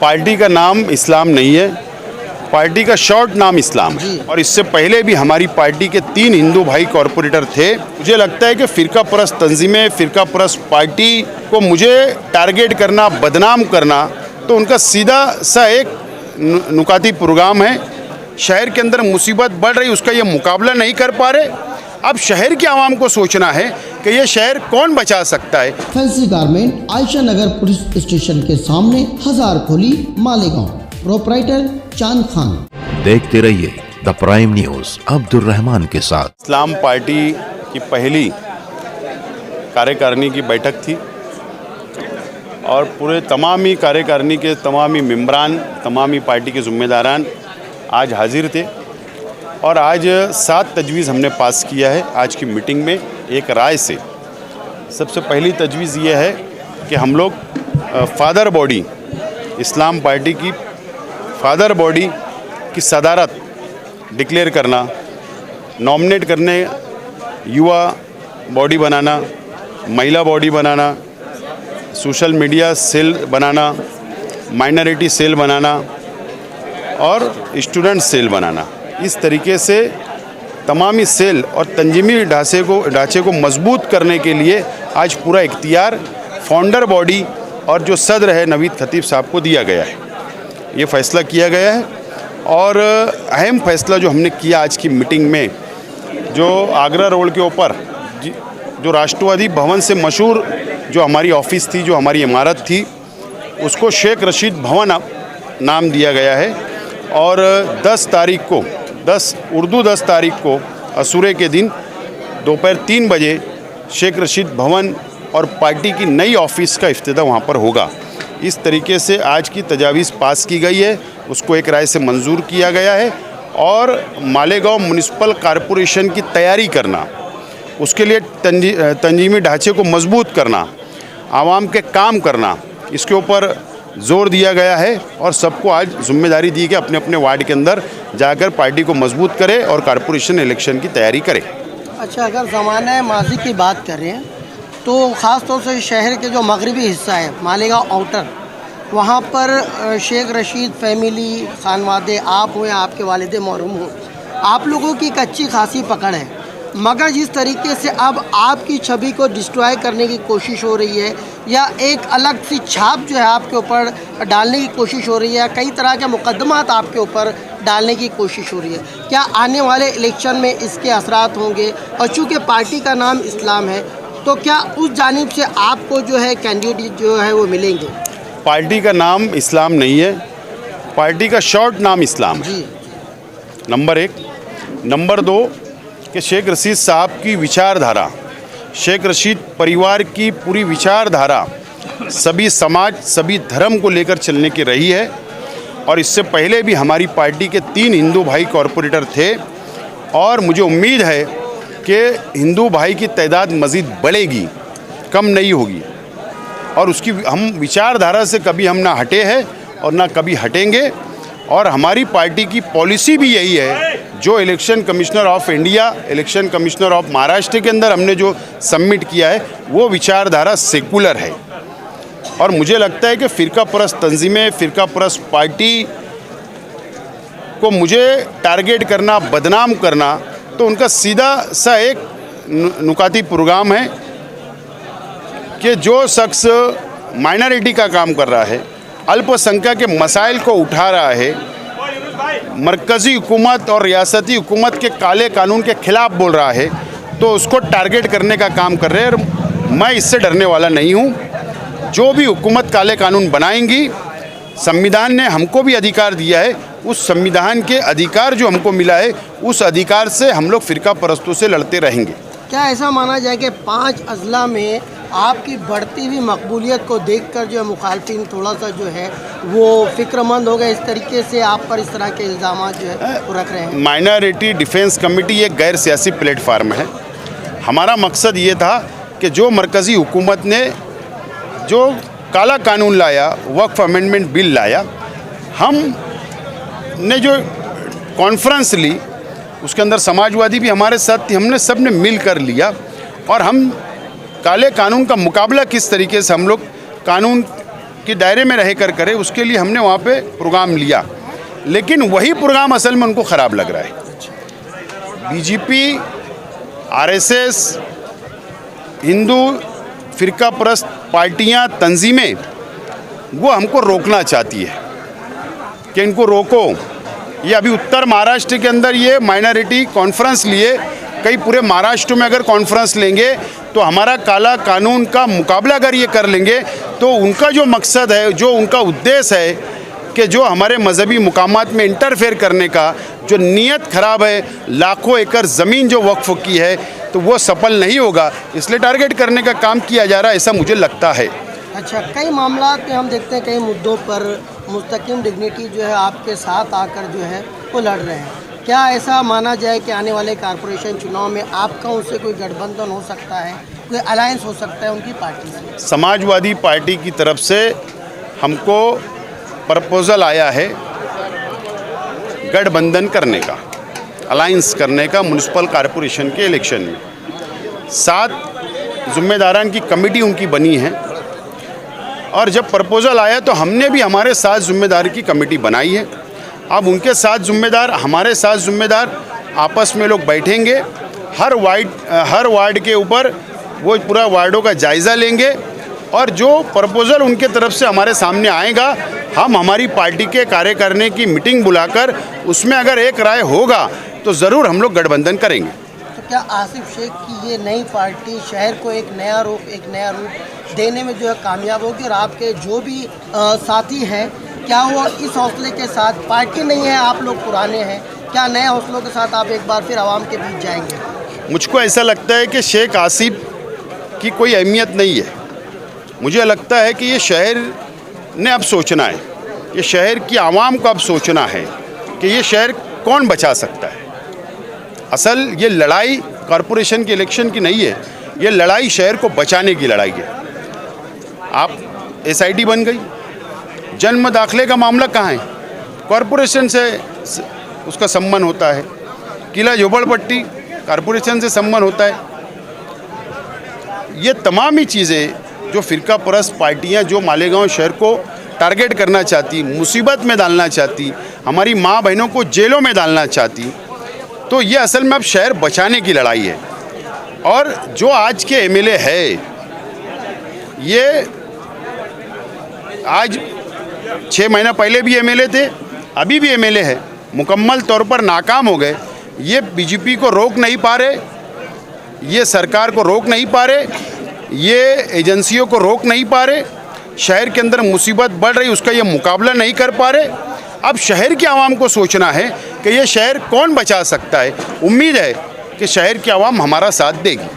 Party का नाम इस्लाम नहीं है, पार्टी का शॉर्ट नाम इस्लाम है। और इससे पहले भी हमारी पार्टी के 3 हिंदू भाई कॉरपोरेटर थे। मुझे लगता है कि फ़िरका परस्त तंजीमें, फ़िरका परस्त पार्टी को मुझे टारगेट करना, बदनाम करना, तो उनका सीधा सा एक नुकाती प्रोग्राम है। शहर के अंदर मुसीबत बढ़ रही, उसका ये मुकाबला नहीं कर पा रहे। अब शहर के आवाम को सोचना है कि ये शहर कौन बचा सकता है। फैंसी गारमेंट आयशा नगर पुलिस स्टेशन के सामने, हजार खोली, मालेगांव। प्रोपराइटर चांद खान। देखते रहिए the prime news Abdul Rahman के साथ। इस्लाम पार्टी की पहली कार्यकारिणी की बैठक थी और पूरे तमामी कार्यकारिणी के तमामी मेंबरान, तमामी पार्टी के ज़िम्मेदारान आज हाजिर थे और आज 7 तजवीज़ हमने पास किया है आज की मीटिंग में एक राय से। सबसे पहली तजवीज़ ये है कि हम लोग फादर बॉडी, इस्लाम पार्टी की फादर बॉडी की सदारत डिक्लेयर करना, नॉमिनेट करने, युवा बॉडी बनाना, महिला बॉडी बनाना, सोशल मीडिया सेल बनाना, माइनॉरिटी सेल बनाना और स्टूडेंट सेल बनाना। इस तरीके से तमामी सेल और तंजीमी ढांचे को मजबूत करने के लिए आज पूरा इख्तियार फाउंडर बॉडी और जो सदर है नवीद खतीब साहब को दिया गया है। ये फ़ैसला किया गया है और अहम फ़ैसला जो हमने किया आज की मीटिंग में, जो आगरा रोड के ऊपर जो राष्ट्रवादी भवन से मशहूर जो हमारी ऑफिस थी, जो हमारी इमारत थी, उसको शेख रशीद भवन नाम दिया गया है। और 10 तारीख को असूरे के दिन दोपहर 3 बजे शेख रशीद भवन और पार्टी की नई ऑफिस का इफ्तिताह वहाँ पर होगा। इस तरीके से आज की तजावीज़ पास की गई है, उसको एक राय से मंजूर किया गया है। और मालेगांव म्युनिसिपल कॉरपोरेशन की तैयारी करना, उसके लिए तंजीमी ढांचे को मजबूत करना, आवाम के काम करना, इसके ऊपर जोर दिया गया है और सबको आज जिम्मेदारी दी कि अपने अपने वार्ड के अंदर जाकर पार्टी को मजबूत करे और कॉरपोरेशन इलेक्शन की तैयारी करे। अच्छा, अगर ज़माने माजी की बात करें तो ख़ास तौर से शहर के जो मगरबी हिस्सा है, मालेगांव आउटर, वहाँ पर शेख रशीद फैमिली, खानवादे, आप हुए, आपके वालिद मरहूम हों, आप लोगों की एक अच्छी खासी पकड़ है। मगर जिस तरीके से अब आपकी छवि को डिस्ट्रॉय करने की कोशिश हो रही है या एक अलग सी छाप जो है आपके ऊपर डालने की कोशिश हो रही है, कई तरह के मुकदमात आपके ऊपर डालने की कोशिश हो रही है, क्या आने वाले इलेक्शन में इसके असरात होंगे? और चूँकि पार्टी का नाम इस्लाम है तो क्या उस जानिब से आपको जो है कैंडिडेट जो है वो मिलेंगे? पार्टी का नाम इस्लाम नहीं है, पार्टी का शॉर्ट नाम इस्लाम है, नंबर 1। नंबर 2 कि शेख रशीद साहब की विचारधारा, शेख रशीद परिवार की पूरी विचारधारा सभी समाज, सभी धर्म को लेकर चलने की रही है। और इससे पहले भी हमारी पार्टी के 3 हिंदू भाई कॉरपोरेटर थे और मुझे उम्मीद है कि हिंदू भाई की तादाद मज़ीद बढ़ेगी, कम नहीं होगी। और उसकी हम विचारधारा से कभी हम ना हटे हैं और ना कभी हटेंगे। और हमारी पार्टी की पॉलिसी भी यही है, जो election commissioner of India, election commissioner of Maharashtra के अंदर हमने जो सबमिट किया है, वो विचारधारा सेकुलर है। और मुझे लगता है कि फ़िरका परस्त तंजीमें, फ़िरका परस्त पार्टी को मुझे टारगेट करना, बदनाम करना, तो उनका सीधा सा एक नुकाती प्रोग्राम है कि जो शख्स माइनॉरिटी का काम कर रहा है, अल्पसंख्यक के मसाइल को उठा रहा है, मरकज़ी हुकूमत और रियासती हुकूमत के काले कानून के ख़िलाफ़ बोल रहा है, तो उसको टारगेट करने का काम कर रहे हैं। और मैं इससे डरने वाला नहीं हूँ। जो भी हुकूमत काले कानून बनाएंगी, संविधान ने हमको भी अधिकार दिया है, उस संविधान के अधिकार जो हमको मिला है, उस अधिकार से हम लोग फ़िरका परस्तों से लड़ते रहेंगे। क्या ऐसा माना जाए कि 5 अजला में आपकी बढ़ती हुई मकबूलियत को देखकर जो मुखालफिन थोड़ा सा जो है वो फिक्रमंद हो गए, इस तरीके से आप पर इस तरह के इल्ज़ाम जो है वो रख रहे हैं? माइनॉरिटी डिफेंस कमेटी एक गैर सियासी प्लेटफार्म है। हमारा मकसद ये था कि जो मरकज़ी हुकूमत ने जो काला कानून लाया, वक्फ अमेंडमेंट बिल लाया, हमने जो कॉन्फ्रेंस ली, उसके अंदर समाजवादी भी हमारे साथ थी, हमने सब ने मिल कर लिया और हम काले कानून का मुकाबला किस तरीके से हम लोग कानून के दायरे में रह कर करे, उसके लिए हमने वहाँ पे प्रोग्राम लिया, लेकिन वही प्रोग्राम असल में उनको ख़राब लग रहा है। बीजेपी, आरएसएस, हिंदू फ़िरका परस्त पार्टियाँ, तंजीमें वो हमको रोकना चाहती है कि इनको रोको। ये अभी उत्तर महाराष्ट्र के अंदर ये माइनॉरिटी कॉन्फ्रेंस लिए, कई पूरे महाराष्ट्र में अगर कॉन्फ्रेंस लेंगे तो हमारा काला कानून का मुकाबला अगर ये कर लेंगे तो उनका जो मकसद है, जो उनका उद्देश्य है कि जो हमारे मजहबी मुकामात में इंटरफेयर करने का जो नीयत ख़राब है, लाखों एकड़ ज़मीन जो वक्फ की है, तो वो सफल नहीं होगा, इसलिए टारगेट करने का काम किया जा रहा है, ऐसा मुझे लगता है। अच्छा, कई मामला में हम देखते हैं, कई मुद्दों पर मुस्तकिम डिग्निटी जो है आपके साथ आकर जो है वो लड़ रहे हैं। क्या ऐसा माना जाए कि आने वाले कारपोरेशन चुनाव में आपका उनसे कोई गठबंधन हो सकता है, कोई अलायंस हो सकता है उनकी पार्टी से? समाजवादी पार्टी की तरफ से हमको प्रपोज़ल आया है गठबंधन करने का, अलायंस करने का म्युनिसिपल कॉरपोरेशन के इलेक्शन में। 7 ज़िम्मेदारान की कमेटी उनकी बनी है और जब प्रपोज़ल आया तो हमने भी हमारे 7 ज़िम्मेदार की कमेटी बनाई है। अब उनके 7 ज़िम्मेदार, हमारे 7 ज़िम्मेदार आपस में लोग बैठेंगे, हर वार्ड के ऊपर वो पूरा वार्डों का जायज़ा लेंगे और जो प्रपोज़ल उनके तरफ से हमारे सामने आएगा, हम हमारी पार्टी के कार्यकारिणी की मीटिंग बुलाकर उसमें अगर एक राय होगा तो ज़रूर हम लोग गठबंधन करेंगे। तो क्या आसिफ शेख की ये नई पार्टी शहर को एक नया रूप देने में जो है कामयाब होगी? और आपके जो भी साथी हैं, क्या वो इस हौसले के साथ, पार्टी नहीं है, आप लोग पुराने हैं, क्या नए हौसलों के साथ आप एक बार फिर आवाम के बीच जाएंगे? मुझको ऐसा लगता है कि शेख आसिफ की कोई अहमियत नहीं है। मुझे लगता है कि ये शहर ने अब सोचना है, ये शहर की आवाम को अब सोचना है कि ये शहर कौन बचा सकता है। असल ये लड़ाई कॉरपोरेशन के इलेक्शन की नहीं है, ये लड़ाई शहर को बचाने की लड़ाई है। आप SIT बन गई, जन्म दाखिले का मामला कहाँ है? कॉरपोरेशन से उसका संबंध होता है। किला झोपड़पट्टी कॉरपोरेशन से संबंध होता है। ये तमाम ही चीज़ें जो फ़िरका परस्त पार्टियाँ जो मालेगांव शहर को टारगेट करना चाहती, मुसीबत में डालना चाहती, हमारी माँ बहनों को जेलों में डालना चाहती, तो ये असल में अब शहर बचाने की लड़ाई है। और जो आज के MLA है, ये आज 6 महीना पहले भी MLA थे, अभी भी MLA है, मुकम्मल तौर पर नाकाम हो गए। ये बीजेपी को रोक नहीं पा रहे, ये सरकार को रोक नहीं पा रहे, ये एजेंसियों को रोक नहीं पा रहे, शहर के अंदर मुसीबत बढ़ रही, उसका ये मुकाबला नहीं कर पा रहे। अब शहर की आवाम को सोचना है कि ये शहर कौन बचा सकता है। उम्मीद है कि शहर की आवाम हमारा साथ देगी।